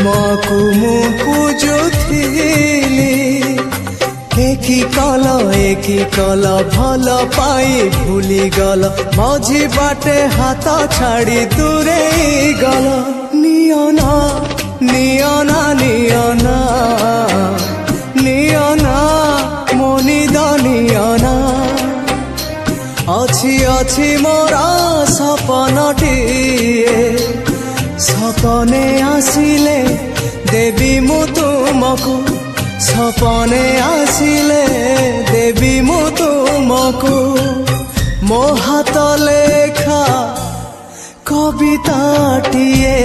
तुमको मु पूजुथिली एकी कल भल पाई भूली गल मझी बाटे हाथ छाड़ी दूरे गल नियना नियना नियना नियना मोनिद नियना अच्छी अच्छी मोरा सपनटिए सपने आसिले देवी मु तुमको सपने आसिले देवी मु तुमको मो हाथ लेखा कविताटिए